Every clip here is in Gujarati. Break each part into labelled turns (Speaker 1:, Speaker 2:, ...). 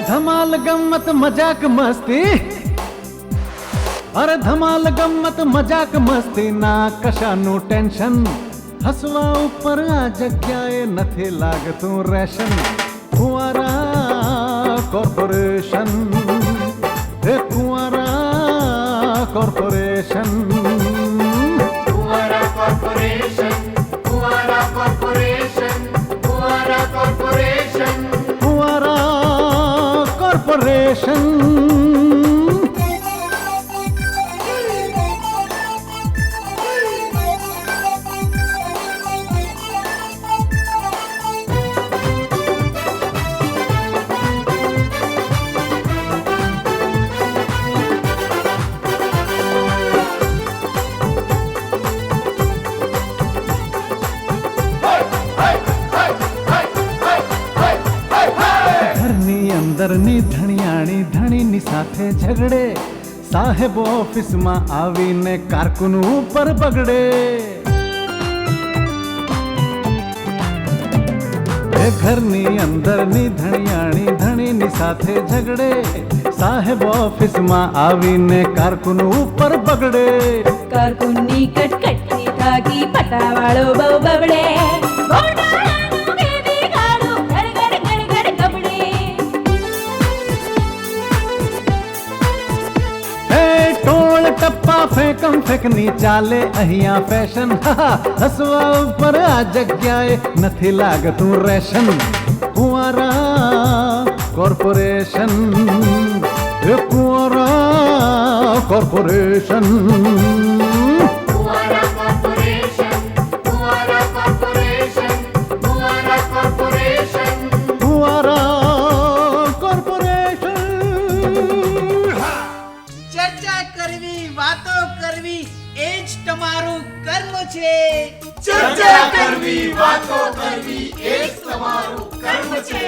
Speaker 1: धमाल गम्मत मजाक मस्ती, अरे धमाल गम्मत मजाक मस्ती ना कशाનું ટેન્શન, હસવા ઉપર આ જગ્યાએ નથી લાગતું રેશન. કુંવારા કોર્પોરેશન, હે કુંવારા કોર્પોરેશન,
Speaker 2: કુંવારા કોર્પોરેશન, કુંવારા કોર્પોરેશન, કુંવારા કોર્પોરેશન,
Speaker 1: કુંવારા કોર્પોરેશન. અંદરની ધણિયાણી ધણીની સાથે ઝઘડે, સાહેબ ઓફિસમાં આવીને કારકુન ઉપર બગડે. એ ઘરની અંદરની ધણિયાણી ધણીની સાથે ઝઘડે, સાહેબ ઓફિસમાં આવીને કારકુન ઉપર બગડે.
Speaker 3: કારકુનની કટકટથી થાકી પટાવાળો બહુ બગડે.
Speaker 1: ટપ્પા ફેંકમ ફેંકની ચાલે અહીંયા ફેશન, હસવા ઉપર આ જગ્યાએ નથી લાગતું રેશન. કુંવારા કોર્પોરેશન, એ કુંવારા કોર્પોરેશન,
Speaker 2: કુંવારા કોર્પોરેશન, કુંવારા કોર્પોરેશન, કુંવારા કોર્પોરેશન,
Speaker 1: કુંવારા કોર્પોરેશન.
Speaker 4: ચર્ચા કરવી, વાતો કરવી એ જ તમારું કર્મ છે.
Speaker 2: ચર્ચા કરવી, વાતો કરવી એ જ તમારું કર્મ છે.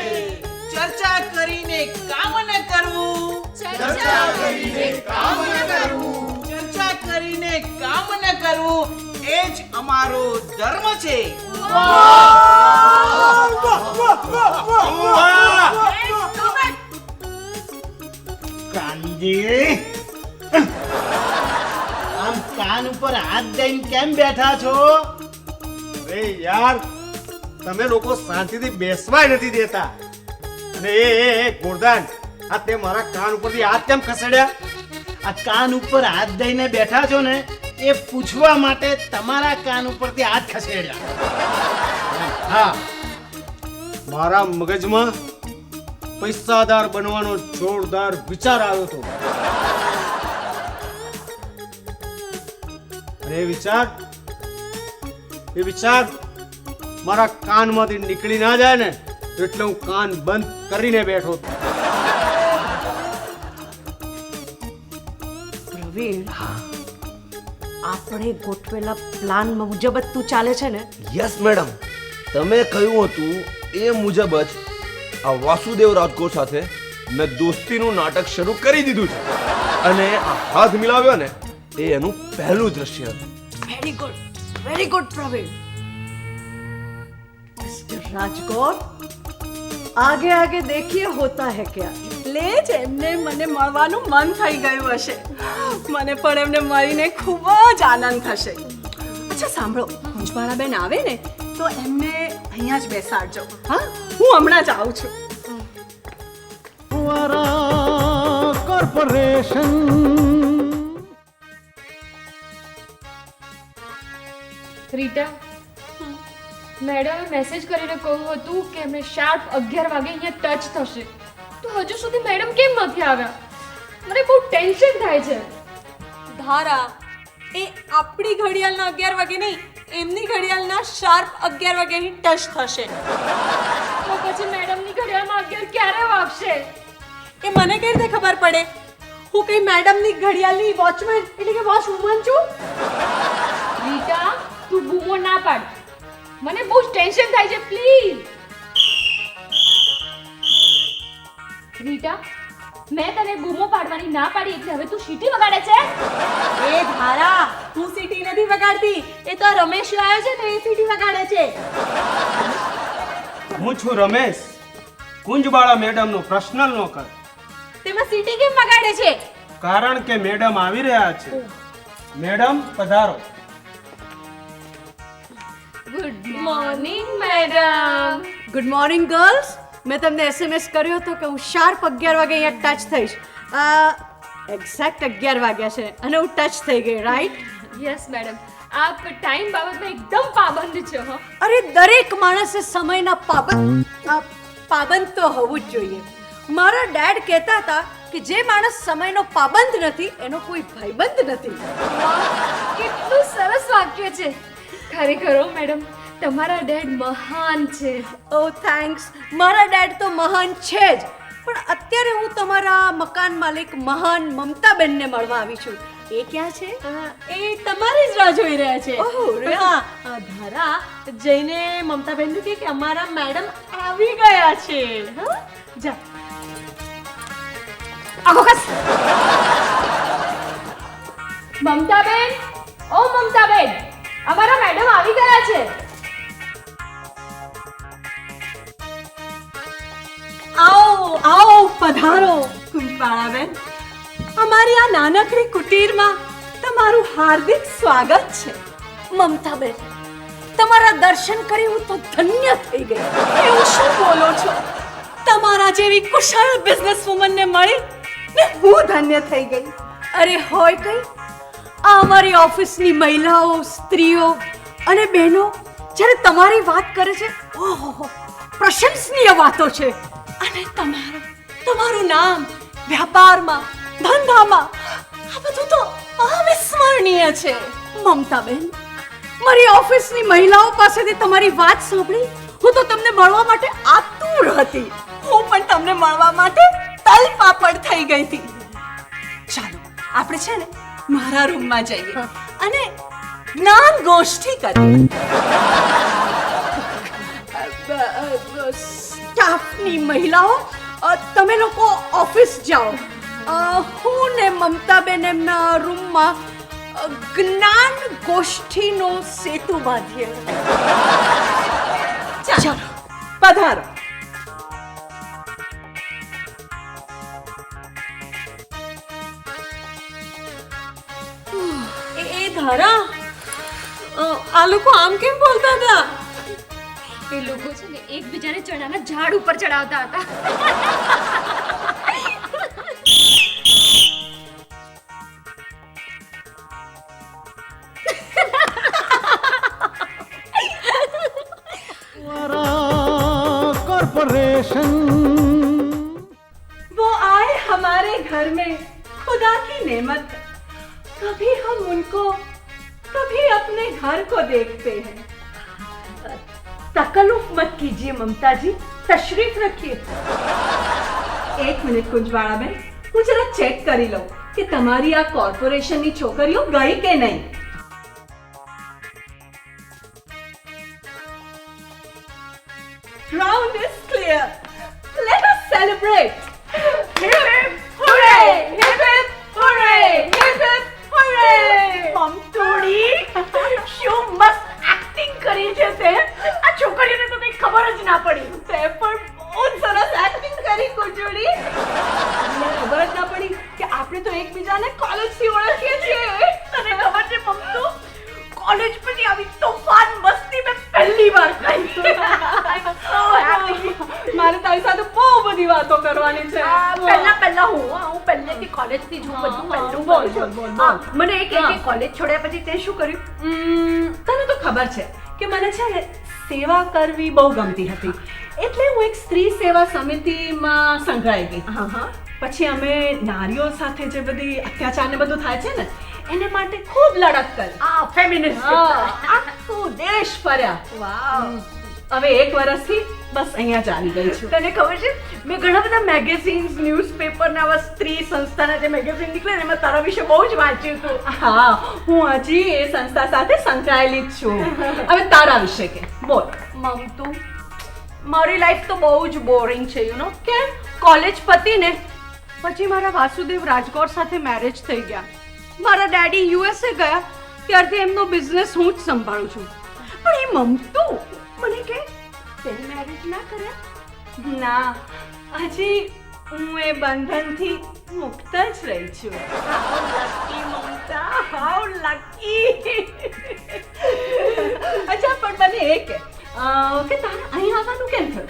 Speaker 4: ચર્ચા કરીને કામ ન કરવું,
Speaker 2: ચર્ચા કરીને કામ ન કરવું,
Speaker 4: ચર્ચા કરીને કામ ન કરવું એ જ અમારો ધર્મ છે.
Speaker 5: કાનજી, આમ કાન ઉપર હાથ દઈને કેમ બેઠા છો?
Speaker 6: અરે યાર, તમે લોકો શાંતિથી બેસવાય નથી દેતા. અને એ ગોરદાન, આ તે મારા કાન ઉપરથી હાથ કેમ ખસેડ્યા?
Speaker 5: આ કાન ઉપર હાથ દઈને બેઠા છો ને એ પૂછવા માટે તમારા કાન ઉપરથી હાથ ખસેડ્યા.
Speaker 6: હા, મારા મગજમાં પૈસાદાર બનવાનો જોરદાર વિચાર આવ્યો હતો. અને એ વિચાર મારા કાનમાંથી નીકળી ના જાય ને એટલે હું કાન બંધ કરીને બેઠો હતો.
Speaker 7: પ્રવીણ, આપણે ગોઠવેલા પ્લાન મુજબ જ તું ચાલે છે ને?
Speaker 8: યસ મેડમ, તમે કહ્યું હતું એ મુજબ જ આ વાસુદેવ રાજકોટ સાથે મેં દોસ્તીનું નાટક શરૂ કરી દીધું છે. અને આ હાથ મિલાવ્યો ને એ એનું પહેલું દ્રશ્ય હતું.
Speaker 7: Very good Pravin. Mister Rajkot, આગે આગે દેખીએ હોતા હે ક્યા.
Speaker 3: એટલે જ એમને મને મળવાનું મન થઈ ગયું હશે. મને પણ એમને મળીને ખૂબ જ આનંદ થશે. અચ્છા સાંભળો, પંચમાળા બેન આવે ને તો એમને અહીંયા જ બેસાડજો. હા, હું હમણાં જ આવું છું.
Speaker 1: કુંવારા કોર્પોરેશન.
Speaker 9: રીટા, મેડમે મેસેજ કરીને કહ્યું હતું કે એમને શાર્પ 11 વાગે અહીંયા ટચ થશે. તો હજુ સુધી મેડમ કેમ નથી આવ્યા? મને બહુ ટેન્શન થાય છે.
Speaker 3: ધારા, એ આપણી ઘડિયાળના 11 વાગે નહીં, એમની ઘડિયાળના શાર્પ 11 વાગ્યાની ટચ થશે.
Speaker 9: તો પછી મેડમની ઘડિયાળમાં 11 ક્યારે વાગશે?
Speaker 3: એ મને કઈ રીતે ખબર પડે? હું કઈ મેડમની ઘડિયાળની વોચમેન એટલે કે વોચ વુમન છું?
Speaker 9: રીટા, તું બૂમો ના પાડ. મને બહુ ટેન્શન થાય છે, પ્લીઝ. રીટા, મેં તને બૂમો પાડવાની ના પાડી એટલે હવે તું સીટી વગાડે છે?
Speaker 3: એ ધારા, હું સીટી નથી વગાડતી. એ તો રમેશ આવ્યો છે ને એ સીટી વગાડે છે.
Speaker 6: હું છું રમેશ, કુંજબાળા મેડમનું પર્સનલ નો કર,
Speaker 3: તેમાં સીટી કેમ વગાડે છે?
Speaker 6: કારણ કે મેડમ આવી રહ્યા છે. મેડમ પધારો.
Speaker 9: Good morning madam.
Speaker 7: Good morning girls. મેં તમને એસએમએસ કર્યો હતો કે હું શાર્પ 11 વાગે અહીંયા ટચ થઈશ. એક્ઝેક્ટ 11 વાગ્યા છે અને હું ટચ થઈ ગઈ, રાઈટ?
Speaker 9: યસ મેડમ, આપ ટાઈમ બાબતમાં એકદમ પાબંદ છો. હો,
Speaker 7: અરે દરેક માણસે સમયના પાબંદ તો હોવું જ જોઈએ. મારા ડેડ કહેતા હતા કે જે માણસ સમયનો પાબંદ નથી એનો કોઈ ભાઈબંધ નથી.
Speaker 9: કેટલું સરસ વાક્ય છે. ખરેખર મેડમ, તમારા ડેડ મહાન છે.
Speaker 7: ઓ થેન્ક્સ. મારા ડેડ તો મહાન છે જ, પણ અત્યારે હું તમારા મકાન માલિક મહાન મમતાબેનને મળવા આવી છું. એ ક્યાં છે?
Speaker 3: એ તમારી જ રાહ જોઈ રહ્યા છે.
Speaker 7: ઓહ, really?
Speaker 3: હા, ધારા જઈને મમતાબેનને કહે કે અમારા મેડમ આવી ગયા છે. હા, જા.
Speaker 9: મમતાબેન, ઓ મમતાબેન, અમારા મેડમ આવી ગયા છે.
Speaker 3: આવો આવો, પધારો કુંજબાળાબેન. અમારી આ નાનકડી કુટીરમાં તમારું હાર્દિક સ્વાગત છે.
Speaker 7: મમતાબેન, તમારા દર્શન કરી હું તો ધન્ય થઈ ગઈ.
Speaker 3: એવું શું બોલો છો? તમારા જેવી કુશળ બિઝનેસવુમનને મળી ને હું ધન્ય થઈ ગઈ.
Speaker 7: અરે હોય કઈ, આ અમારી ઓફિસની મહિલાઓ, સ્ત્રીઓ અને બહેનો જ્યારે તમારી વાત કરે છે, ઓહો, પ્રશંસનીય વાતો છે.
Speaker 3: અને તમારું નામ વ્યાપારમાં, ધંધામાં, આ બધું તો અવિસ્મરણીય છે.
Speaker 7: મમતાબેન, મારી ઓફિસની મહિલાઓ પાસેથી તમારી વાત સાંભળી હું તો તમને મળવા માટે આતુર હતી.
Speaker 3: હું પણ તમને મળવા માટે તલપાપડ થઈ ગઈ હતી. ચાલો આપણે છે ને મારા રૂમમાં જઈએ અને જ્ઞાન ગોષ્ઠી કરીએ.
Speaker 7: સ્ટાફની મહિલાઓ, તમે લોકો ઓફિસ જાઓ. હું ને મમતાબેન એમના રૂમમાં જ્ઞાન ગોષ્ઠીનો સેતુ બાંધીએ.
Speaker 3: ચાલો પધારો. એ ધારા, આ લોકો આમ કેમ બોલતા હતા?
Speaker 9: એ લોકો છે ને એકબીજાને ચણાના ઝાડ ઉપર ચડાવતા હતા.
Speaker 1: कॉर्पोरेशन
Speaker 3: वो आए हमारे घर में खुदा की नेमत. कभी हम उनको कभी अपने घर को देखते हैं. तकल्लुफ मत कीजिए ममता जी, तशरीफ रखिए. एक मिनट कुंजवाड़ा बेन, હું જરા ચેક કરી લઉં કે તમારી આ કોર્પોરેશનની છોકરીઓ ગઈ કે નહીં. Ground is clear. Let us celebrate. Hip hip hooray! Hip hip hooray! Hip hip hooray!
Speaker 7: મમતુડી, શું મસ્ત એક્ટિંગ કરી છે તે. આ છોકરીઓને તો કંઈ ખબર જ ના પડી.
Speaker 3: તે પણ બહુ સરસ એક્ટિંગ કરી કુંજોડી. મને ખબર જ ના પડી કે આપણે તો એકબીજાને કોલેજથી ઓળખીએ છીએ.
Speaker 7: તને ખબર છે મમતુ, કોલેજ પછી આવી તોફાન મસ્તી મેં પહેલી વાર કરી.
Speaker 3: મારે તારી સાથે બહુ બધી વાતો કરવાની છે.
Speaker 7: પહેલા હું પહેલેથી કોલેજથી જ હું બધું પહેલું બોલ. મને એક કોલેજ છોડ્યા પછી તે શું કર્યું?
Speaker 3: તને તો ખબર છે કે મને છે ને સેવા કરવી બહુ ગમતી હતી. એટલે હું એક સ્ત્રી સેવા સમિતિમાં સંકળાઈ ગઈ. પછી અમે નારીઓ સાથે જે બધી અત્યાચાર ને બધું થાય છે ને એને માટે ખૂબ લડત કરી.
Speaker 7: ફેમિનિસ્ટ.
Speaker 3: આખું દેશ ફર્યા.
Speaker 7: વાવ.
Speaker 3: હવે 1 વર્ષથી બસ અહીંયા જ આવી ગઈ છું.
Speaker 7: તને ખબર છે મેં ઘણા બધા મેગેઝિન્સ, ન્યૂઝપેપર ને આવા સ્ત્રી સંસ્થાના જે મેગેઝિન નીકળે ને એમાં તારા વિશે બહુ જ વાંચ્યું હતું.
Speaker 3: હા, હું હજી એ સંસ્થા સાથે સંકળાયેલી જ છું. હવે તારા વિશે કે બોલ.
Speaker 7: મમતુ, મારી લાઈફ તો બહુ જ બોરિંગ છે. યુ નો કેમ? કોલેજ પતીને પછી મારા વાસુદેવ રાજગોર સાથે મેરેજ થઈ ગયા. મારા ડેડી યુએસએ ગયા ત્યારથી એમનો બિઝનેસ હું જ સંભાળું છું. પણ એ મમતુ મને કે તે મેરેજ ના કર્યા?
Speaker 3: ના, હજી હું એ બંધનથી મુક્ત જ રહી છું. How lucky Mamta, how lucky. અચ્છા, પણ મને એ કે તારે અહીં આવવાનું કેમ થયું?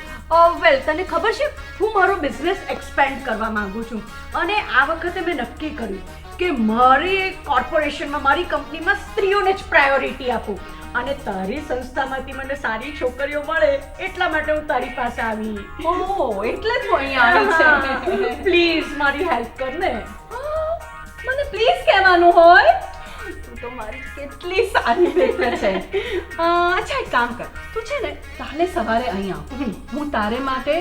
Speaker 7: વેલ તને ખબર છે હું મારો બિઝનેસ એક્સપેન્ડ કરવા માંગુ છું અને આ વખતે મેં નક્કી કર્યું કે મારી કોર્પોરેશનમાં મારી કંપનીમાં સ્ત્રીઓને જ પ્રાયોરિટી આપું અને તારી સંસ્થામાંથી મને સારી છોકરીઓ મળે એટલા માટે હું તારી પાસે આવી.
Speaker 3: ઓહ, એટલે જ હું અહીં આવી છે.
Speaker 7: પ્લીઝ મારી હેલ્પ કર ને.
Speaker 3: મને પ્લીઝ કહેવાનું હોય? તું તો મારી કેટલી સારી મિત્ર છે. અચ્છા, એક કામ કર, તું છે ને કાલે સવારે અહીં આવ. હું તારે માટે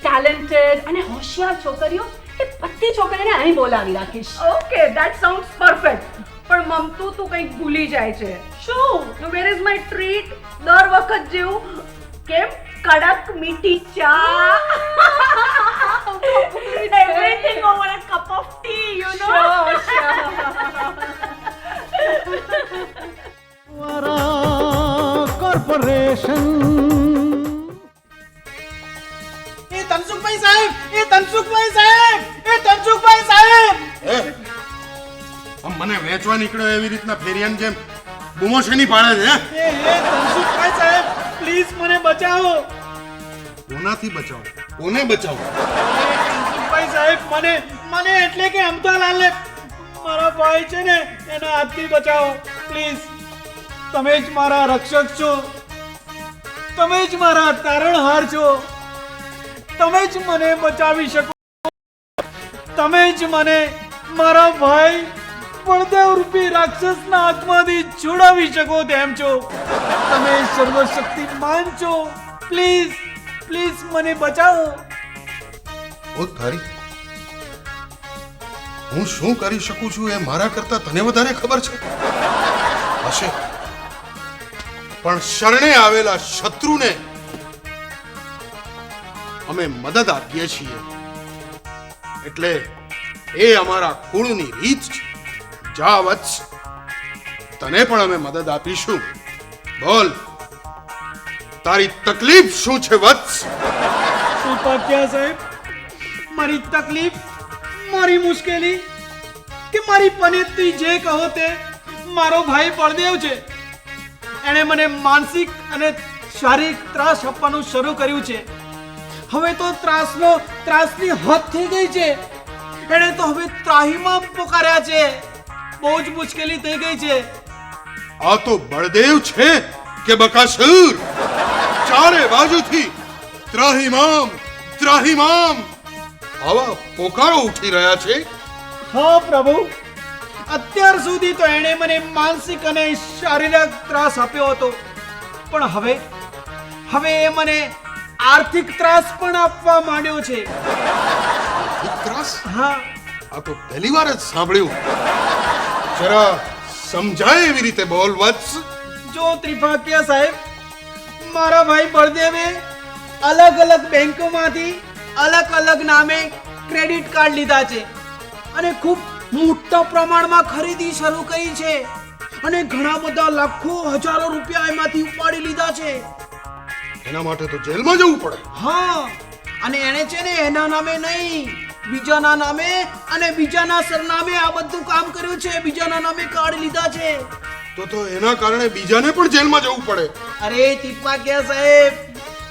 Speaker 3: ટેલેન્ટેડ અને હોશિયાર છોકરીઓ એ બધી છોકરીઓને અહીં બોલાવી રાખીશ.
Speaker 7: Okay, that sounds perfect. પણ મમતું તું કંઈક ભૂલી જાય છે.
Speaker 3: શું?
Speaker 7: Where is my treat? દર વખત જેવું કેમ કડક મીઠી ચા everything over a cup of tea, you know.
Speaker 1: Corporation.
Speaker 5: એ તનસુખભાઈ સાહેબ, એ તનસુખભાઈ સાહેબ, એ તનસુખભાઈ સાહેબ.
Speaker 2: મને વેચવા નીકળ્યો એવી રીતના ફેરિયાની જેમ બૂમો શેની પાડે છે?
Speaker 5: એ તનસુખભાઈ સાહેબ, પ્લીઝ મને બચાવો.
Speaker 2: કોનાથી બચાવો? કોને બચાવો?
Speaker 5: તનસુખભાઈ સાહેબ, મને એટલે કે અમતાલાલને, મારા ભાઈ છે ને એના હાથથી બચાવો પ્લીઝ. તમે જ મારા રક્ષક છો, તમે જ મારા તારણહાર છો, તમે જ મને બચાવી શકો, તમે જ મને મારા ભાઈ બળદેવ રૂપી રાક્ષસના હાથમાંથી છોડાવી શકો તેમ છો. તમે સર્વશક્તિમાન છો. પ્લીઝ પ્લીઝ મને બચાવો.
Speaker 2: ઓ તારી, હું શું કરી શકું છું એ મારા કરતા તને વધારે ખબર છે. હશે, પણ શરણે આવેલા શત્રુને અમે મદદ આપીએ છીએ એટલે એ અમારા કુળની રીત છે. જા વત્સ, તને પણ અમે મદદ આપીશું. બોલ, તારી તકલીફ શું છે વત્સ?
Speaker 5: કૃપાક્યા સાહેબ, મારી તકલીફ, મારી મુશ્કેલી કે મારી પનેતી જે કહો તે, મારો ભાઈ બળદેવ છે. એણે મને માનસિક અને શારીરિક ત્રાસ આપવાનું શરૂ કર્યું છે. હવે તો ત્રાસની હદ થઈ ગઈ છે. એણે તો હવે ત્રાહીમાં પોકાર્યા છે. બહુ જ મુશ્કેલી થઈ ગઈ છે.
Speaker 2: આ તો બળદેવ છે કે બકાસુર? ચારે બાજુથી ત્રાહિમામ ત્રાહિમામ આવા પોકારો ઉઠી રહ્યા છે.
Speaker 5: હા પ્રભુ, અત્યાર સુધી તો એણે મને માનસિક અને શારીરિક ત્રાસ આપ્યો હતો, પણ હવે એ મને આર્થિક ત્રાસ પણ આપવા માંડ્યો છે.
Speaker 2: ત્રાસ?
Speaker 5: હા,
Speaker 2: આ તો પહેલી વાર જ સાંભળ્યું. જરા સમજાય એવી રીતે બોલ વત્સ.
Speaker 5: જો ત્રિપાકિયા સાહેબ, મારા ભાઈ બળદેવે અલગ અલગ બેંકોમાંથી અલગ અલગ નામે ક્રેડિટ કાર્ડ લીધા છે અને ખૂબ મોટા પ્રમાણમાં ખરીદી શરૂ કરી છે અને ઘણા બધા લાખો હજારો રૂપિયા એમાંથી ઉપાડી લીધા છે.
Speaker 2: એના માટે તો જેલમાં જવું પડે.
Speaker 5: હા, અને એણે છે ને એના નામે નહીં, બીજાના નામે અને બીજાના સરનામે આ બધું કામ કર્યું છે. બીજાના નામે કાર્ડ લીધા છે.
Speaker 2: તો એના કારણે બીજાને પણ જેલમાં જવું પડે.
Speaker 5: અરે તિપાકિયા સાહેબ,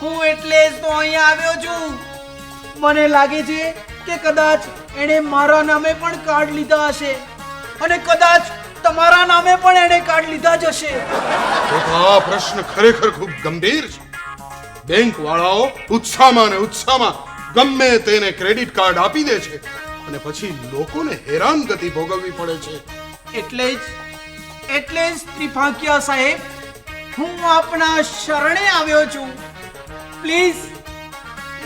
Speaker 5: હું એટલે જ તો અહીંયા આવ્યો છું. મને લાગે છે કે કદાચ એણે મારા નામે પણ કાર્ડ લીધા હશે અને કદાચ તમારા નામે પણ એણે કાર્ડ લીધા જ હશે.
Speaker 2: તો આ પ્રશ્ન ખરેખર ખૂબ ગંભીર છે. બેંક વાળાઓ ઉત્સાહમાં ને ઉત્સાહમાં ગમે તેને ક્રેડિટ કાર્ડ આપી દે છે અને પછી લોકોને હેરાનગતિ ભોગવવી પડે છે.
Speaker 5: એટલે જ ત્રિપાકિયા સાહેબ, હું આપના શરણે આવ્યો છું. પ્લીઝ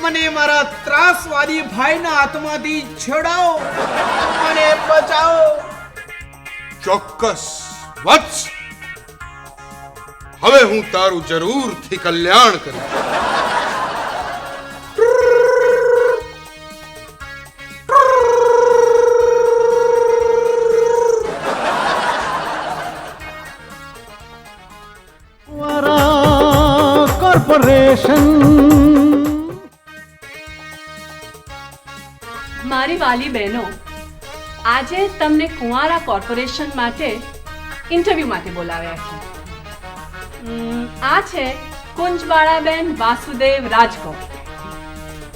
Speaker 5: મને મારા ત્રાસવાદી ભાઈના હાથમાંથી છોડાવો, મને બચાવો.
Speaker 2: ચોક્કસ વત્સ, હવે હું તારું જરૂરથી કલ્યાણ કરીશ.
Speaker 1: કોર્પોરેશન.
Speaker 3: મારી વાલી બહેનો, આજે તમને કુંવારા કોર્પોરેશન માટે ઇન્ટરવ્યૂ માટે બોલાવ્યા છે. આ છે કુંજવાળાબેન Vasudev Rajkor.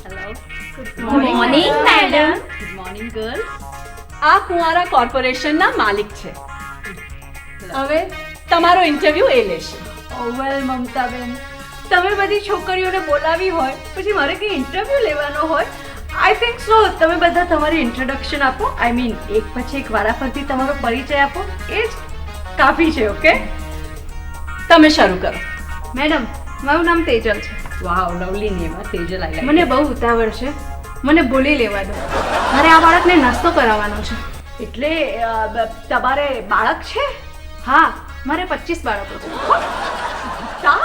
Speaker 3: Hello. Good
Speaker 7: morning, madam.
Speaker 3: Good morning girls. આ કુંવારા કોર્પોરેશનના માલિક છે. હવે તમારો ઇન્ટરવ્યૂ એ લેશે.
Speaker 7: વેલ મમતાબેન, તમે બધી છોકરીઓને બોલાવી હોય પછી મારે કંઈ ઇન્ટરવ્યૂ લેવાનો હોય? આઈ થિંક સો તમે બધા તમારી ઇન્ટ્રોડક્શન આપો. આઈ મીન એક પછી એક વારાફરતી તમારો પરિચય આપો, એ જ કાફી છે. ઓકે,
Speaker 3: તમે શરૂ કરો.
Speaker 9: મેડમ, મારું નામ તેજલ છે.
Speaker 3: Wow, lovely name. Tejal, I like.
Speaker 9: મને બહુ ઉતાવળ છે, મને બોલી લેવા દો. મારે આ બાળકને નાસ્તો કરાવવાનો છે.
Speaker 3: એટલે તમારે બાળક છે?
Speaker 9: હા, મારે 25 બાળકો છે.
Speaker 3: તા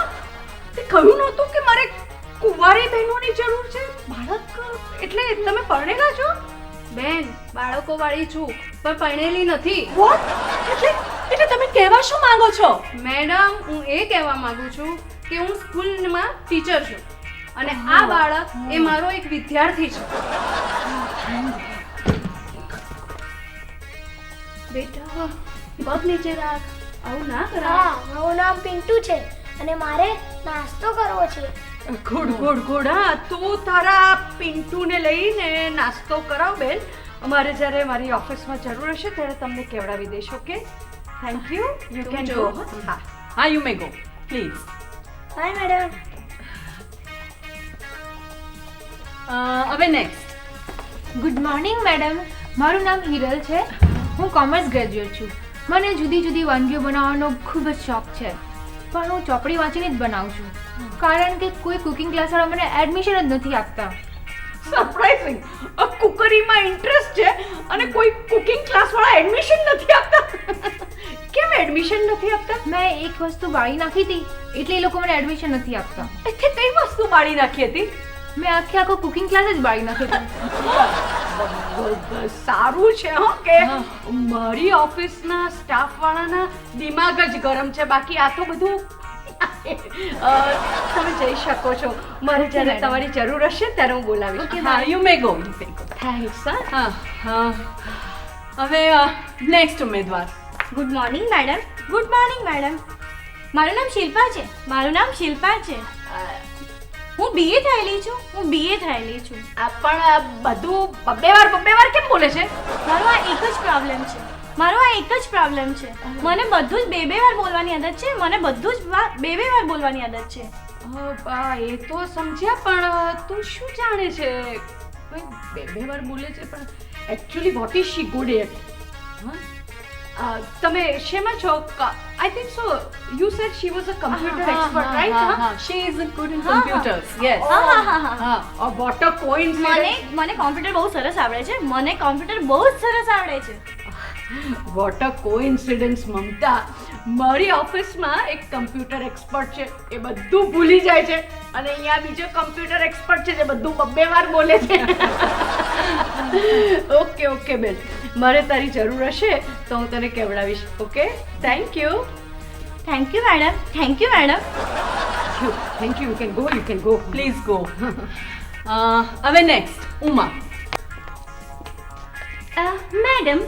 Speaker 3: તે કહ્યું નહોતું કે મારે કુંવારી બહેનોની જરૂર છે? બાળક એટલે તમે પરણેલા છો?
Speaker 9: બેન, બાળકો વાળી છું પણ પરણેલી નથી.
Speaker 3: વોટ? એટલે તમે કહેવા શું માંગો છો?
Speaker 9: મેડમ, હું એ કહેવા માંગુ છું કે હું સ્કૂલમાં ટીચર છું અને આ બાળક એ મારો એક વિદ્યાર્થી છે.
Speaker 7: બેટા પગ નીચે રાખ, આવું ના કરાય.
Speaker 10: હા, મારું નામ પિન્ટુ છે અને મારે નાસ્તો કરવો છે.
Speaker 3: Good good good. હા, તું તારા પિન્ટુને લઈને નાસ્તો કરાવ બેન. અમારે જ્યારે મારી ઓફિસમાં જરૂર હશે ત્યારે તમને કેવડાવી દઈશ. Okay, thank you. You can go. હા હા, you may go please.
Speaker 10: Bye madam.
Speaker 3: હવે નેક્સ્ટ.
Speaker 9: ગુડ મોર્નિંગ મેડમ, મારું નામ હિરલ છે. હું કોમર્સ ગ્રેજ્યુએટ છું. મને જુદી જુદી વાનગીઓ બનાવવાનો ખૂબ જ શોખ છે, પણ હું ચોપડી વાંચીને જ બનાવું છું કારણ કે કોઈ કુકિંગ ક્લાસવાળા મને એડમિશન જ નથી આપતા.
Speaker 3: સરપ્રાઇઝિંગ. કુકરીમાં ઇન્ટરેસ્ટ છે અને કોઈ કુકિંગ ક્લાસવાળા એડમિશન નથી આપતા. કેમ એડમિશન નથી આપતા?
Speaker 9: મેં એક વસ્તુ બાળી નાખી હતી એટલે એ લોકો મને એડમિશન નથી આપતા.
Speaker 3: એટલે કઈ વસ્તુ બાળી નાખી હતી?
Speaker 9: મેં આખો કુકિંગ ક્લાસ જ બાળી નાખ્યો હતો.
Speaker 3: સારું છે હો કે મારી ઓફિસના સ્ટાફ વાળાના દિમાગ જ ગરમ છે, બાકી આ તો બધું તમે જઈ શકો છો. મારે જ્યારે તમારી જરૂર હશે ત્યારે હું બોલાવીશ. હા, યુ મે ગો.
Speaker 9: થેન્ક્સ.
Speaker 3: હા હા. હવે નેક્સ્ટ ઉમેદવાર.
Speaker 10: Good morning madam. Good morning madam. મારું નામ શિલ્પા છે. મારું નામ શિલ્પા છે. હું બીએ થયેલી છું.
Speaker 3: પણ બધું બબ્બે વાર કેમ બોલે છે?
Speaker 10: મારો આ એક જ પ્રોબ્લેમ છે. મને બધું જ બે વાર બોલવાની આદત છે. બે વાર બોલવાની આદત છે.
Speaker 3: એ તો સમજ્યા, પણ તું શું જાણે છે? બે વાર બોલે છે પણ actually what is she good at? તમે શેમાં છો? I think so you said she was a computer expert, right? She is good in computers. Yes. હા. What a coincidence.
Speaker 10: મને કોમ્પ્યુટર બહુ સરસ આવડે છે.
Speaker 3: What a coincidence Mamta. મારી ઓફિસમાં એક કમ્પ્યુટર એક્સપર્ટ છે, એ બધું ભૂલી જાય છે, અને અહીંયા બીજો કમ્પ્યુટર એક્સપર્ટ છે જે બધું બબ્બે વાર બોલે છે. ઓકે ઓકે બેન, મારે તારી જરૂર હશે તો હું તને કેવડાવીશ. Okay, thank you.
Speaker 10: Thank you madam.
Speaker 3: Thank you. You can go please go. હવે નેક્સ્ટ ઉમા.
Speaker 10: મેડમ,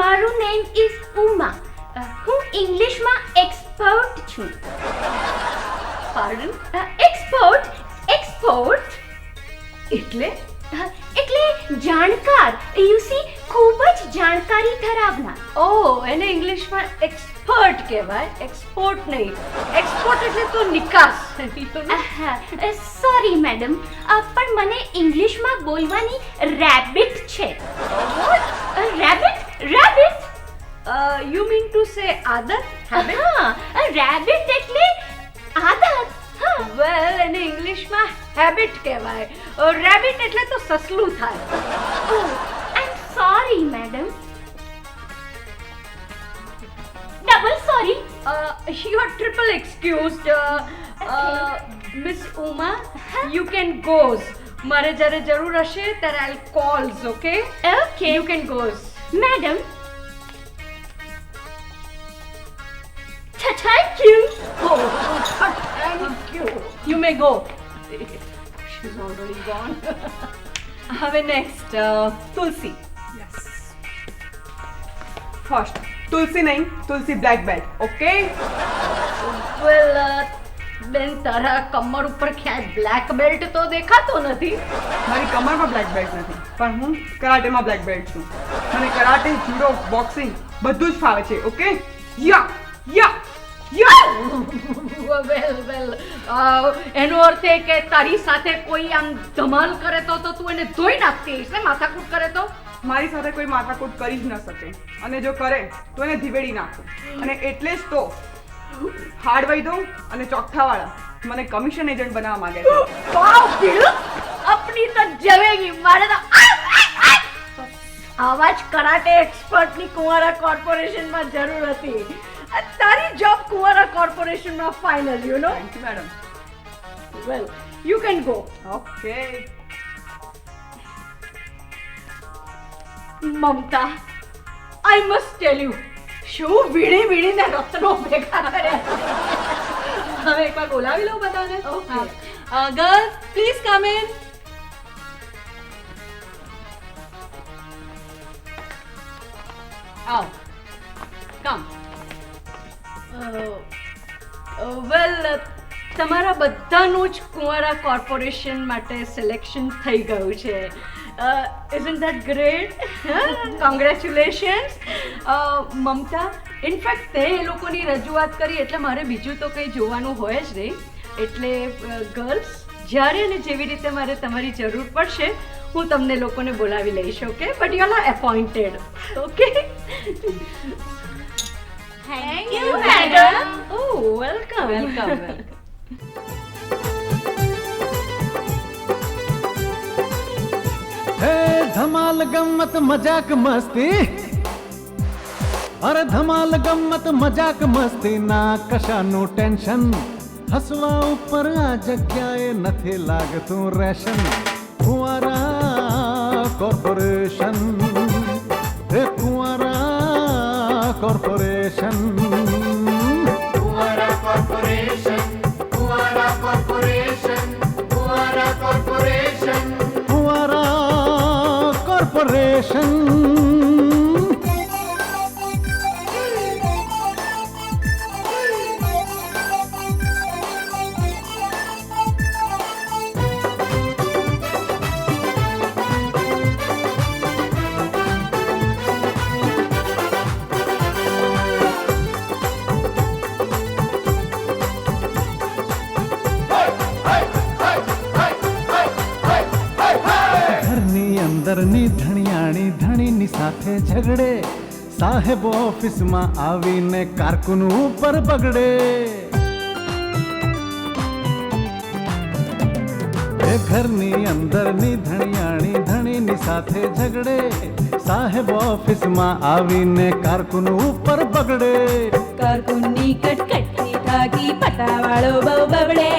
Speaker 10: મારું નેમ ઇઝ ઉમા. હું ઇંગ્લિશમાં એક્સપર્ટ છું.
Speaker 3: પાર્ડન?
Speaker 10: એક્સપર્ટ
Speaker 3: એટલે
Speaker 10: જાણકાર. યુ સી, ખૂબ જ જાણકારી ધરાવનાર.
Speaker 3: એને ઇંગ્લિશમાં એક્સપર્ટ કહેવાય, એક્સપોર્ટ નહીં. એક્સપોર્ટ એટલે તો નિકાસ.
Speaker 10: સોરી મેડમ, પણ મને ઇંગ્લિશમાં બોલવાની રેબિટ છે. Rabbit?
Speaker 3: You mean to say આદત?
Speaker 10: રેબિટ એટલે આદત.
Speaker 3: વેલ, એને ઇંગ્લિશમાં હેબિટ કહેવાય. રેબિટ એટલે તો સસલું થાય.
Speaker 10: I am sorry madam. Double sorry.
Speaker 3: You are triple excused. Miss Uma, you can go. મારે જ્યારે જરૂર હશે ત્યારે I'll calls, okay?
Speaker 10: Okay.
Speaker 3: You can go.
Speaker 10: Madam. Thank you.
Speaker 3: Oh, thank you. You may go. She's already gone. હવે નેક્સ્ટ તુલસી. ફર્સ્ટ તુલસી નહીં, તુલસી બ્લેક બેલ્ટ. ઓકે.
Speaker 7: વેલ બેન, તારા કમર ઉપર ક્યાંય બ્લેક બેલ્ટ તો દેખાતો નથી.
Speaker 3: મારી કમરમાં બ્લેક બેલ્ટ નથી, પણ હું કરાટેમાં બ્લેક બેલ્ટ છું. મને કરાટે, જુડો, બોક્સિંગ બધું જ ફાવે છે. ઓકે. યા યા યા.
Speaker 7: વેલ એનો અર્થ એ કે તારી સાથે કોઈ આમ ધમાલ કરે તો તું એને ધોઈ નાખતી હશે, માથાકૂટ કરે તો?
Speaker 3: મારી સાથે કોઈ માથાકૂટ કરી જ ન શકે, અને જો કરે તો એને ધીવેડી નાખું. અને એટલે જ તો હાર્ડ વહી દઉં અને ચોખ્ઠાવાળા મને કમિશન એજન્ટ બનાવવા માંગે છે.
Speaker 7: વાવ ભીડુ, આપની તો જવેગી. મારે તો આવા જ કરાટે એક્સપર્ટની કુંવારા કોર્પોરેશનમાં જરૂર હતી. તારી જોબ કુંવારા કોર્પોરેશનમાં final, you know.
Speaker 3: Thank you madam.
Speaker 7: Well you can go.
Speaker 3: Okay.
Speaker 7: Mamta, I must tell you, શું વીણી વીણીને રત્નો ભેગા કર્યા.
Speaker 3: હવે એકવાર બોલાવી લઉં બધાને.
Speaker 7: Okay.
Speaker 3: Girls please come in. આવ કમ.
Speaker 7: વેલ તમારા બધાનું જ કુંવારા કોર્પોરેશન માટે સિલેક્શન થઈ ગયું છે. isn't that great? Congratulations. Mamta, in fact તે એ લોકોની રજૂઆત કરી એટલે મારે બીજું તો કંઈ જોવાનું હોય જ નહીં. એટલે ગર્લ્સ, જ્યારે અને જેવી રીતે મારે તમારી જરૂર પડશે હું તમને લોકોને બોલાવી લઈશ. Okay, but you are appointed. Okay.
Speaker 10: Thank you madam.
Speaker 7: Oh, welcome.
Speaker 3: Welcome.
Speaker 1: હે ધમાલ ગમ્મત મજાક મસ્તી, અરે ધમાલ ગમ્મત મજાક મસ્તી ના કશાનું ટેન્શન. હસવા ઉપર આ જગ્યાએ નથી લાગતું રેશન. કુંવારા કોર્પોરેશન, હે કુંવારા કોર્પોરેશન. કુંવારા કોર્પોરેશન, કુંવારા કોર્પોરેશન, કુંવારા કોર્પોરેશન, કુંવારા કોર્પોરેશન. અંદરની ધણિયાણી ધણીની સાથે ઝઘડે. સાહેબ ઓફિસમાં આવીને કારકુન ઉપર બગડે. એ ઘરની અંદરની ધણિયાણી ધણીની સાથે ઝઘડે. સાહેબ ઓફિસમાં આવીને કારકુન ઉપર બગડે.
Speaker 10: કારકુનની કટકટથી થાકી પટાવાળો બહુ બબડે.